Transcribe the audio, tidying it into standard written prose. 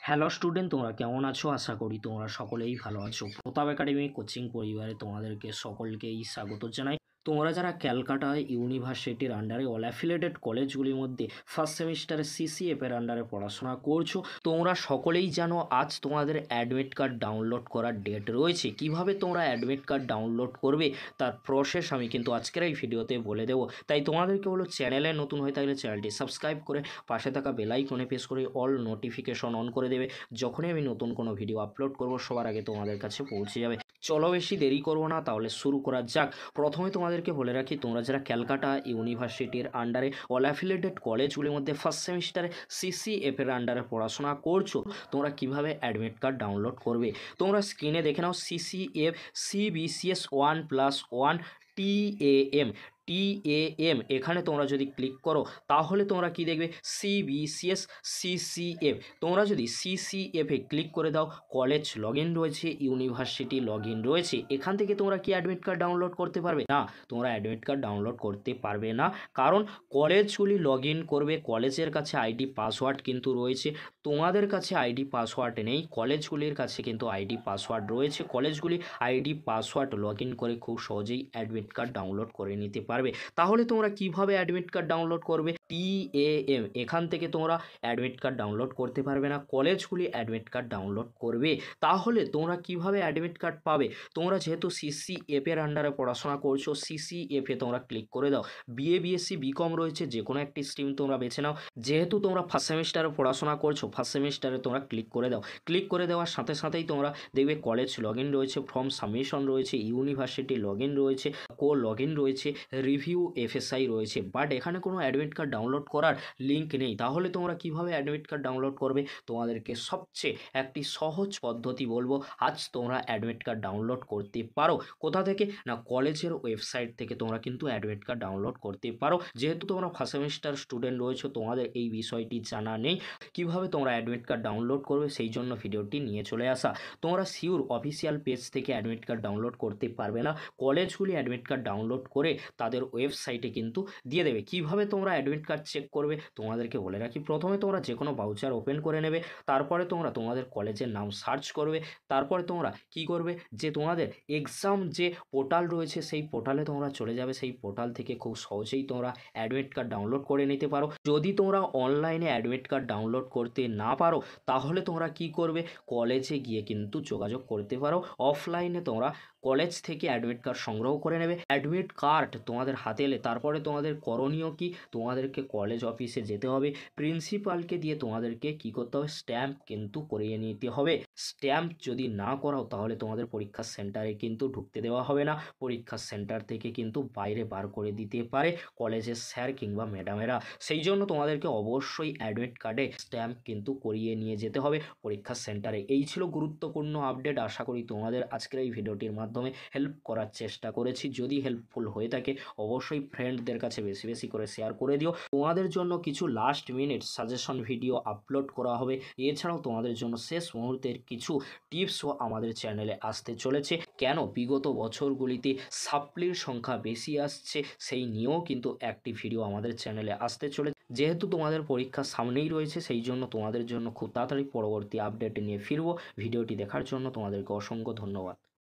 Hello student, তোমরা কেমন আছো? আশা করি তোমরা সকলেই ভালো আছো। প্রতাপ একাডেমি কোচিং পরিবারে তোমাদেরকে সকলকেই স্বাগত জানাই। তোমরা যারা ক্যালকাটা ইউনিভার্সিটির আন্ডারে অল অ্যাফিলিয়েটেড কলেজগুলির মধ্যে ফার্স্ট সেমিস্টারে সিসিএফ এর আন্ডারে পড়াশোনা করছো, তোমরা সকলেই জানো আজ তোমাদের অ্যাডমিট কার্ড ডাউনলোড করার ডেট রয়েছে। কিভাবে তোমরা অ্যাডমিট কার্ড ডাউনলোড করবে তার প্রসেস আমি কিন্তু আজকের এই ভিডিওতে বলে দেবো। তাই তোমাদেরকে বলো, চ্যানেলে নতুন হয়ে থাকলে চ্যানেলটি সাবস্ক্রাইব করে পাশে থাকা বেল আইকনে প্রেস করে অল নোটিফিকেশন অন করে দেবে। যখনই আমি নতুন কোনো ভিডিও আপলোড করব সবার আগে তোমাদের কাছে পৌঁছে যাবে। চলো বেশি দেরি করবো না, তাহলে শুরু করা যাক। প্রথমে তোমাদেরকে বলে রাখি, তোমরা যারা ক্যালকাটা ইউনিভার্সিটির আন্ডারে অল অ্যাফিলিয়েটেড কলেজগুলির মধ্যে ফার্স্ট সেমিস্টারে সিসিএফ এর আন্ডারে পড়াশোনা করছো, তোমরা কিভাবে অ্যাডমিট কার্ড ডাউনলোড করবে তোমরা স্ক্রিনে দেখে নাও। সিসিএফ সিবিসিএস 1+1 TAM TAM এখানে তোমরা যদি ক্লিক করো তাহলে তোমরা কি দেখবে, সিবিসিএস সিসিএফ। তোমরা যদি সিসিএফে ক্লিক করে দাও, কলেজ লগ ইন রয়েছে, ইউনিভার্সিটি লগ ইন রয়েছে। এখান থেকে তোমরা কি অ্যাডমিট কার্ড ডাউনলোড করতে পারবে না? তোমরা অ্যাডমিট কার্ড ডাউনলোড করতে পারবে না, কারণ কলেজগুলি লগ ইন করবে, কলেজের কাছে আইডি পাসওয়ার্ড কিন্তু রয়েছে। তোমাদের কাছে আইডি পাসওয়ার্ড নেই, কলেজগুলির কাছে কিন্তু আইডি পাসওয়ার্ড রয়েছে। কলেজগুলি আইডি পাসওয়ার্ড লগ ইন করে খুব সহজেই অ্যাডমিট কার্ড ডাউনলোড করে নিতে পারবে। তাহলে তোমরা কিভাবে অ্যাডমিট কার্ড ডাউনলোড করবে? TAM এখান থেকে তোমরা অ্যাডমিট কার্ড ডাউনলোড করতে পারবে না, কলেজগুলি অ্যাডমিট কার্ড ডাউনলোড করবে। তাহলে তোমরা কিভাবে অ্যাডমিট কার্ড পাবে? তোমরা যেহেতু সিসিএফ এর আন্ডারে পড়াশোনা করছো, সিসিএফে তোমরা ক্লিক করে দাও। বিএ বিএসসি বিকম রয়েছে, যে কোনো একটি স্ট্রিম তোমরা বেছে নাও। যেহেতু তোমরা ফার্স্ট সেমিস্টারে পড়াশোনা করছো, ফার্স্ট সেমিস্টারে তোমরা ক্লিক করে দাও। ক্লিক করে দেওয়ার সাথে সাথেই তোমরা দেখবে কলেজ লগ ইন রয়েছে, ফর্ম সাবমিশন রয়েছে, ইউনিভার্সিটি লগ ইন রয়েছে, কো লগ ইন রয়েছে, রিভিউ এফএসআই রয়েছে। বাট এখানে কোনো অ্যাডমিট কার্ড ডাউনলোড করার লিঙ্ক নেই। তাহলে তোমরা কিভাবে অ্যাডমিট কার্ড ডাউনলোড করবে? তোমাদেরকে সবচেয়ে একটি সহজ পদ্ধতি বলবো, আজ তোমরা অ্যাডমিট কার্ড ডাউনলোড করতে পারো। কোথা থেকে না, কলেজের ওয়েবসাইট থেকে তোমরা কিন্তু অ্যাডমিট কার্ড ডাউনলোড করতে পারো। যেহেতু তোমরা ফার্স্ট সেমিস্টার স্টুডেন্ট রয়েছো, তোমাদের এই বিষয়টি জানা নেই কিভাবে তোমরা অ্যাডমিট কার্ড ডাউনলোড করবে, সেই জন্য ভিডিওটি নিয়ে চলে আসা। তোমরা সিওর অফিসিয়াল পেজ থেকে অ্যাডমিট কার্ড ডাউনলোড করতে পারবে না, কলেজগুলি অ্যাডমিট কার্ড ডাউনলোড করে তাদের ওয়েবসাইটে কিন্তু দিয়ে দেবে। কিভাবে তোমরা অ্যাডমিট কার্ড চেক করবে তোমাদেরকে বলে রাখি। প্রথমে তোমরা যে কোনো ব্রাউজার ওপেন করে নেবে, তারপরে তোমরা তোমাদের কলেজের নাম সার্চ করবে। তারপরে তোমরা কি করবে, যে তোমাদের এক্সাম যে পোর্টাল রয়েছে সেই পোর্টালে তোমরা চলে যাবে। সেই পোর্টাল থেকে খুব সহজেই তোমরা অ্যাডমিট কার্ড ডাউনলোড করে নিতে পারো। যদি তোমরা অনলাইনে অ্যাডমিট কার্ড ডাউনলোড করতে না পারো, তাহলে তোমরা কি করবে, কলেজে গিয়ে কিন্তু যোগাযোগ করতে পারো। অফলাইনে তোমরা কলেজ থেকে অ্যাডমিট কার্ড সংগ্রহ করে নেবে। অ্যাডমিট কার্ড তোমাদের হাতে এলে তারপরে তোমাদের করণীয় কি, তোমাদেরকে কলেজ অফিসে যেতে হবে, প্রিন্সিপালকে দিয়ে তোমাদেরকে কি করতে হবে, স্ট্যাম্প কিন্তু করিয়ে নিতে হবে। স্ট্যাম্প যদি না করাও তাহলে তোমাদের পরীক্ষার সেন্টারে কিন্তু ঢুকতে দেওয়া হবে না, পরীক্ষার সেন্টার থেকে কিন্তু বাইরে বার করে দিতে পারে কলেজের স্যার কিংবা ম্যাডামেরা। সেই জন্য তোমাদেরকে অবশ্যই অ্যাডমিট কার্ডে স্ট্যাম্প কিন্তু করিয়ে নিয়ে যেতে হবে পরীক্ষার সেন্টারে। এই ছিল গুরুত্বপূর্ণ আপডেট। আশা করি তোমাদের আজকের এই ভিডিওটির মাধ্যমে হেল্প করার চেষ্টা করেছি। যদি হেল্পফুল হয়ে থাকে অবশ্যই ফ্রেন্ডদের কাছে বেশি বেশি করে শেয়ার করে দিও। তোমাদের জন্য কিছু last minute suggestion video upload করা হবে। এছাড়াও তোমাদের জন্য শেষ মুহূর্তের কিছু টিপসও আমাদের চ্যানেলে আসতে চলেছে। কেন বিগত বছরগুলিতে সাপ্লির সংখ্যা বেশি আসছে সেই নিয়েও কিন্তু একটি ভিডিও আমাদের চ্যানেলে আসতে চলেছে। যেহেতু তোমাদের পরীক্ষা সামনেই রয়েছে, সেই জন্য তোমাদের জন্য খুব তাড়াতাড়ি পরবর্তী আপডেট নিয়ে ফিরবো। ভিডিওটি দেখার জন্য তোমাদেরকে অসংখ্য ধন্যবাদ।